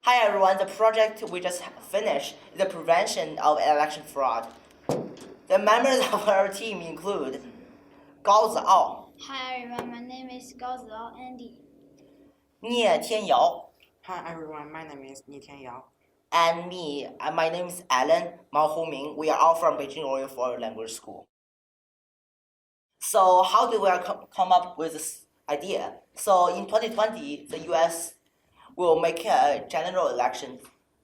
Hi everyone, the project we just finished is the prevention of election fraud. The members of our team include Cozmo, Hi everyone, my name is Cozmo Andy. 聂天瑶, Hi everyone, my name is Nitian Yao. and me. My name is Alan Mao Hongming. We are all from Beijing Royal Foreign Language School. So how did we come up with this idea? So in 2020, the U.S. will make a general election.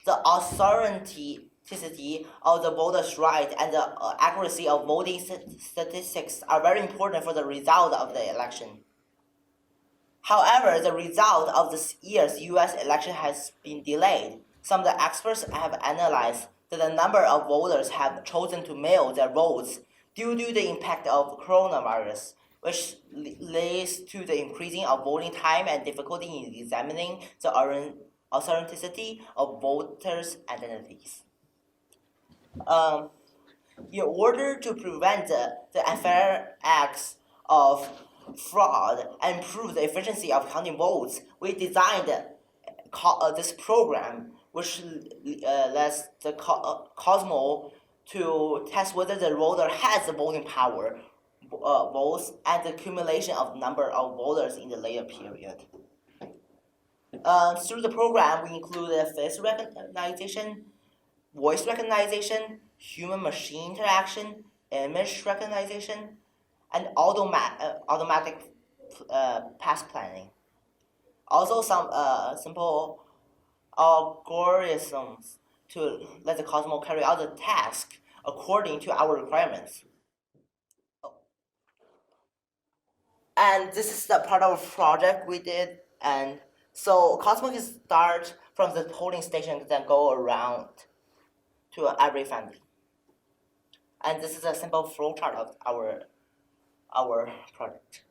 The authenticity of the voters' right and the accuracy of voting statistics are very important for the result of the election. However, the result of this year's U.S. election has been delayed. Some of the experts have analyzed that the number of voters have chosen to mail their votes due to the impact of coronavirus, which leads to the increasing of voting time and difficulty in examining the authenticity of voters' identities. In order to prevent the unfair acts of fraud and improve the efficiency of counting votes, we designed this program, which lets the Cozmo to test whether the voter has the voting power, votes, and the accumulation of number of voters in the later period. Through the program, we include face recognition, voice recognition, human-machine interaction, image recognition, and automatic path planning. Also, some simple algorithms to let the Cozmo carry out the task according to our requirements. And this is the part of a project we did. And so Cozmo can start from the polling station and then go around to every family. And this is a simple flowchart of our project.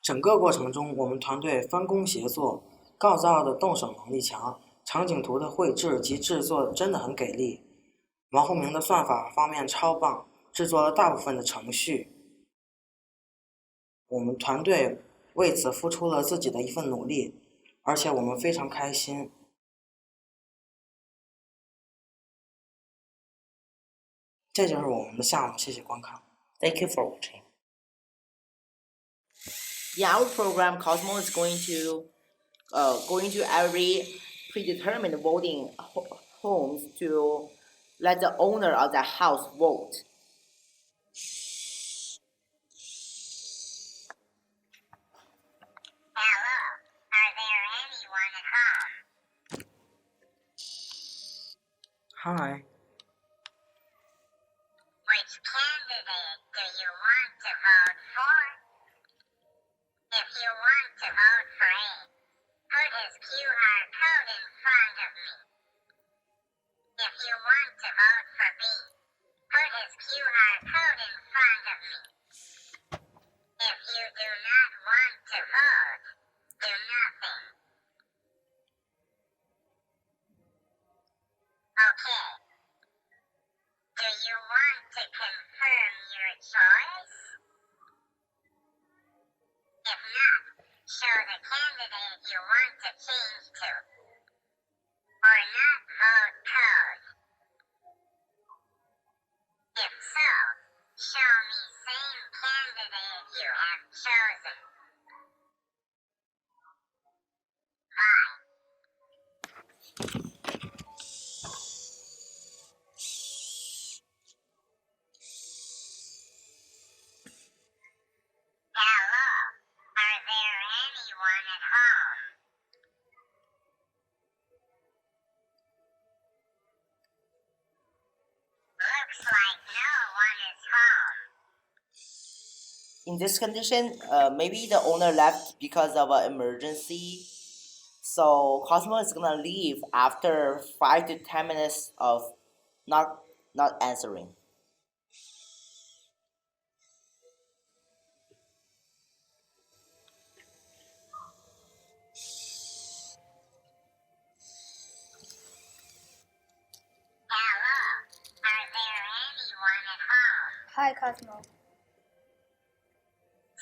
整个过程中，我们团队分工协作，告造的动手能力强，场景图的绘制及制作真的很给力。王洪明的算法方面超棒，制作了大部分的程序。我们团队为此付出了自己的一份努力，而且我们非常开心。这就是我们的项目，谢谢观看。Thank you for watching. In our program, Cozmo is going to every predetermined voting homes to let the owner of the house vote. Hello, are there anyone at home? Hi. Which candidate do you want to vote for? If you want to vote for A, put his QR code in front of me. If you want to vote for B, put his QR code in front of me. If you do not want to vote, do nothing. Okay. Do you want to confirm your choice? If not, show the candidate you want to change to. Or not vote code. If so, show me same candidate you have chosen. Bye. Hello, are there anyone at home? Looks like no one is home. In this condition, maybe the owner left because of an emergency. So Cozmo is gonna leave after 5 to 10 minutes of not answering. Hello, are there anyone at home? Hi Cozmo.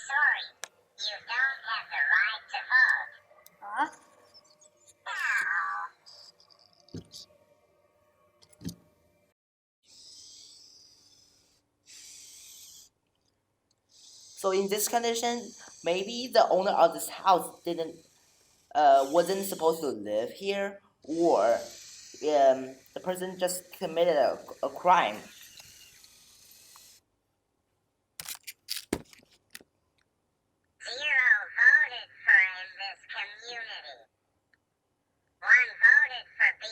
Sorry, you don't have the right to vote. Huh? Oh. So in this condition, maybe the owner of this house wasn't supposed to live here, or the person just committed a crime. Zero voted for in this community. One voted for B.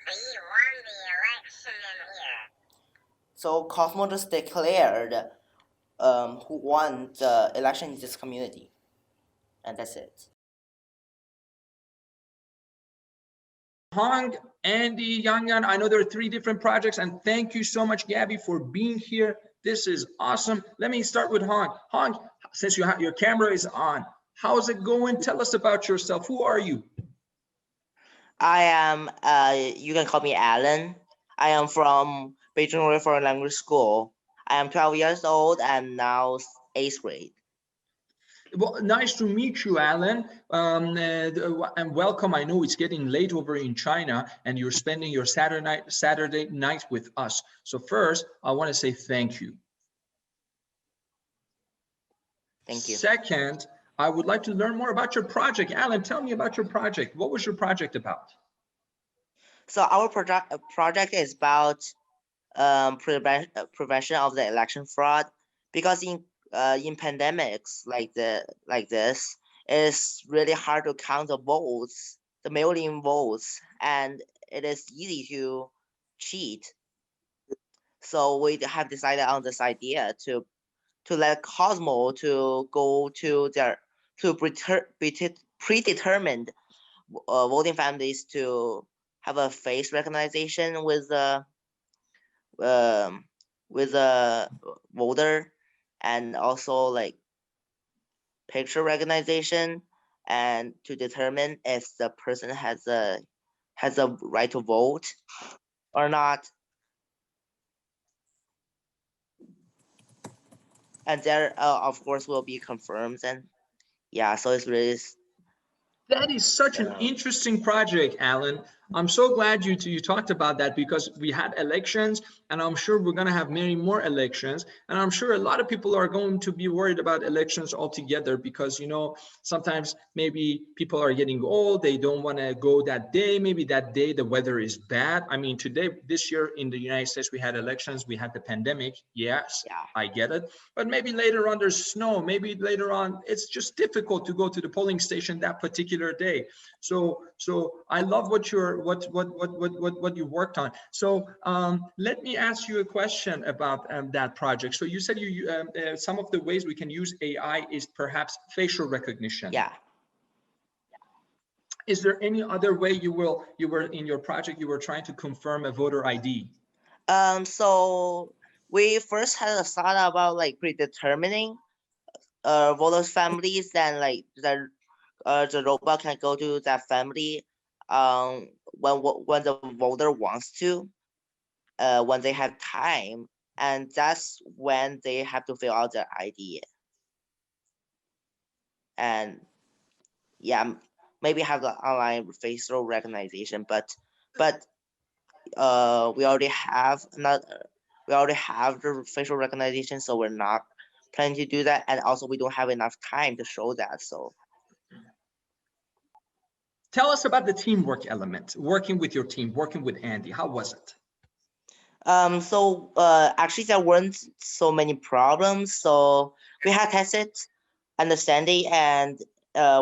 B won the election in here. So Cosmo just declared who won the election in this community, and that's it. Hong, Andy, Yang, I know there are 3 different projects, and thank you so much, Gabby, for being here. This is awesome. Let me start with Hong. Hong, since your camera is on, how's it going? Tell us about yourself. Who are you? I am, you can call me Alan. I am from Beijing Foreign Language School. I am 12 years old and now 8th grade. Well, nice to meet you, Alan, and welcome. I know it's getting late over in China, and you're spending your Saturday night with us. So first, I want to say thank you. Thank you. Second, I would like to learn more about your project. Alan, tell me about your project. What was your project about? So our project is about prevention of the election fraud, because in pandemics like this, it's really hard to count the votes, the mail-in votes, and it is easy to cheat. So we have decided on this idea to let Cozmo to go to their predetermined voting families to have a face recognition with the voter, and also like picture recognition, and to determine if the person has a right to vote or not. And there of course will be confirmed, and yeah, so it's really That is such an interesting project, Alan. I'm so glad you talked about that, because we had elections, and I'm sure we're going to have many more elections. And I'm sure a lot of people are going to be worried about elections altogether, because, you know, sometimes maybe people are getting old. They don't want to go that day. Maybe that day the weather is bad. I mean, this year in the United States, we had elections. We had the pandemic. Yes, yeah. I get it. But maybe later on there's snow. Maybe later on it's just difficult to go to the polling station that particular day. So I love what you worked on. So let me ask you a question about that project. So you said some of the ways we can use AI is perhaps facial recognition. Yeah. Is there any other way you were in your project, you were trying to confirm a voter ID? So we first had a thought about like predetermining voters' families, and like the robot can go to that family when the voter wants to, when they have time, and that's when they have to fill out their ID. And yeah, maybe have the online facial recognition, but we already have the facial recognition, so we're not planning to do that, and also we don't have enough time to show that. So tell us about the teamwork element, working with your team, working with Andy. How was it? So actually there weren't so many problems. So we had tested understanding, and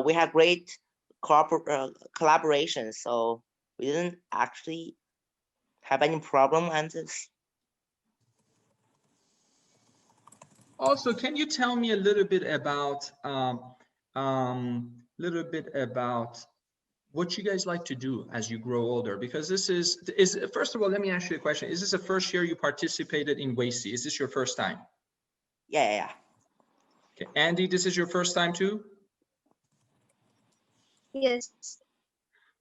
we had great collaboration. So we didn't actually have any problem on this. Also, can you tell me a little bit about what you guys like to do as you grow older? Because this is first of all, let me ask you a question. Is this the first year you participated in WAICY? Is this your first time? Yeah. Okay, Andy, this is your first time too? Yes.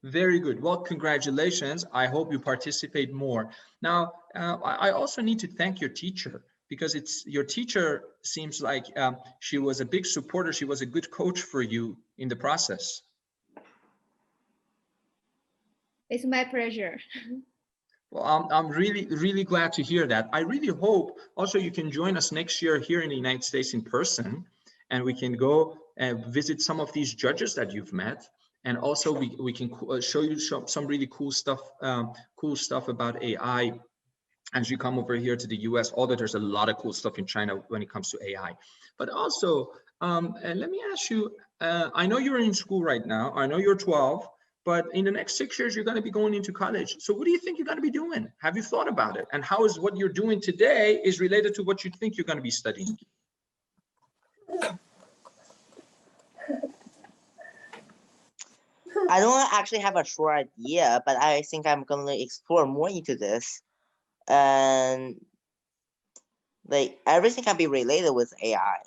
Very good. Well, congratulations. I hope you participate more. Now, I also need to thank your teacher, because your teacher seems like she was a big supporter. She was a good coach for you in the process. It's my pleasure. Well, I'm really glad to hear that. I really hope also you can join us next year here in the United States in person, and we can go and visit some of these judges that you've met. And also we can show you some really cool stuff about AI as you come over here to the US, although there's a lot of cool stuff in China when it comes to AI. But also, and let me ask you, I know you're in school right now. I know you're 12. But in the next 6 years, you're going to be going into college. So what do you think you're going to be doing? Have you thought about it? And how is what you're doing today is related to what you think you're going to be studying? I don't actually have a sure idea, but I think I'm going to explore more into this. And like everything can be related with AI.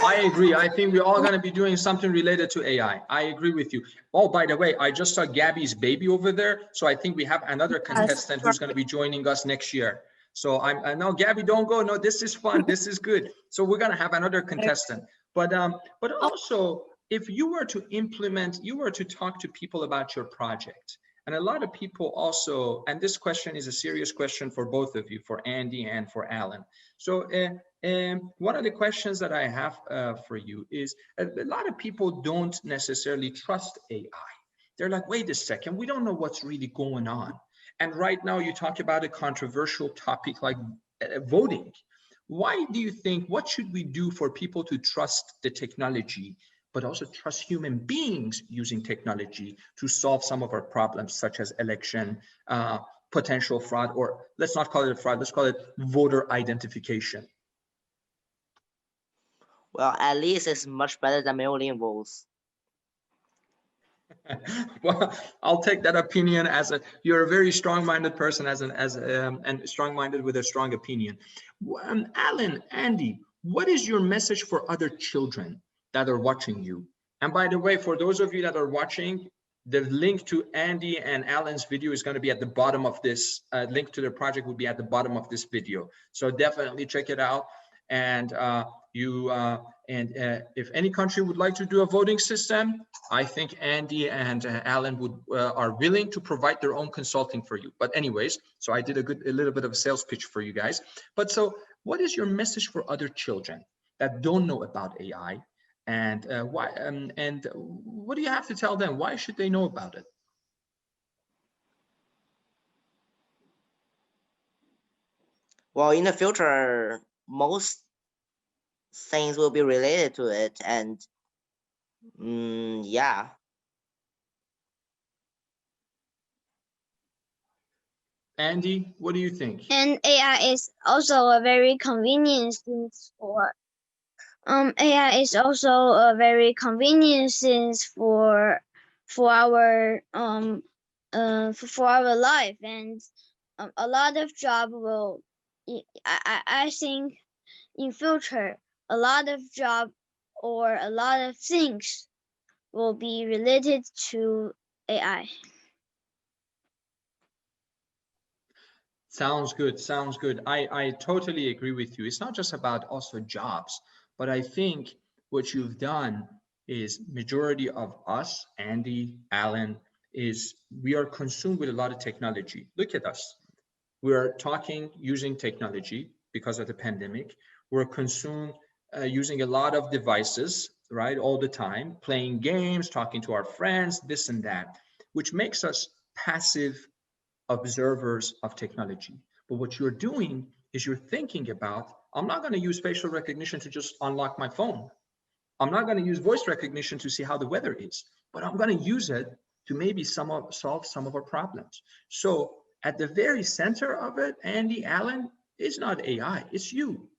I agree. I think we're all going to be doing something related to AI. I agree with you. Oh, by the way, I just saw Gabby's baby over there. So I think we have another contestant who's going to be joining us next year. So I know Gabby, don't go. No, this is fun. This is good. So we're going to have another contestant. But also, if you were to implement, you were to talk to people about your project. And a lot of people also, and this question is a serious question for both of you, for Andy and for Alan. So one of the questions that I have for you is a lot of people don't necessarily trust AI. They're like, wait a second, we don't know what's really going on. And right now you talk about a controversial topic like voting. Why do you think, what should we do for people to trust the technology, but also trust human beings using technology to solve some of our problems, such as election, potential fraud, or let's not call it a fraud, let's call it voter identification? Well, at least it's much better than mail-in votes. Well, I'll take that opinion as you're a very strong-minded person, and strong-minded with a strong opinion. Alan, Andy, what is your message for other children that are watching you? And by the way, for those of you that are watching, the link to Andy and Alan's video is going to be at the bottom of this. Link to their project will be at the bottom of this video. So definitely check it out. And if any country would like to do a voting system, I think Andy and Alan are willing to provide their own consulting for you. But anyways, so I did a little bit of a sales pitch for you guys. But so what is your message for other children that don't know about AI? And why? And what do you have to tell them? Why should they know about it? Well, in the future, most things will be related to it, and yeah. Andy, what do you think? And AI is also a very convenient thing for. AI is also a very convenient thing for our life, and a lot of job will. I think in future a lot of job or a lot of things will be related to AI. Sounds good. Sounds good. I totally agree with you. It's not just about also jobs, but I think what you've done is majority of us, Andy, Alan, is we are consumed with a lot of technology. Look at us. We're talking using technology because of the pandemic. We're consumed using a lot of devices, right, all the time, playing games, talking to our friends, this and that, which makes us passive observers of technology. But what you're doing is you're thinking about, I'm not going to use facial recognition to just unlock my phone. I'm not going to use voice recognition to see how the weather is, but I'm going to use it to maybe solve some of our problems. So at the very center of it, Andy, Alan, is not AI, it's you.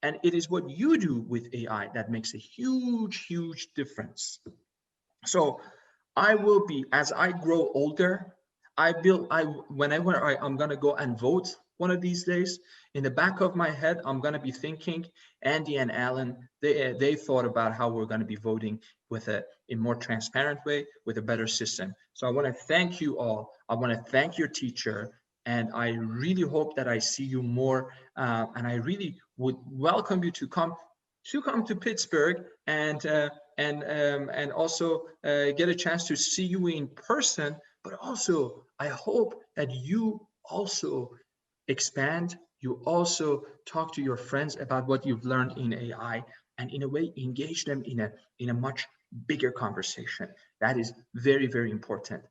And it is what you do with AI that makes a huge, huge difference. So I will be, as I grow older, whenever I'm gonna go and vote one of these days, in the back of my head, I'm gonna be thinking, Andy and Alan, they thought about how we're gonna be voting with a more transparent way, with a better system. So I wanna thank you all. I wanna thank your teacher, and I really hope that I see you more, and I really would welcome you to come to Pittsburgh and and also get a chance to see you in person. But also, I hope that you also expand, you also talk to your friends about what you've learned in AI, and in a way engage them in a much bigger conversation. That is very, very important.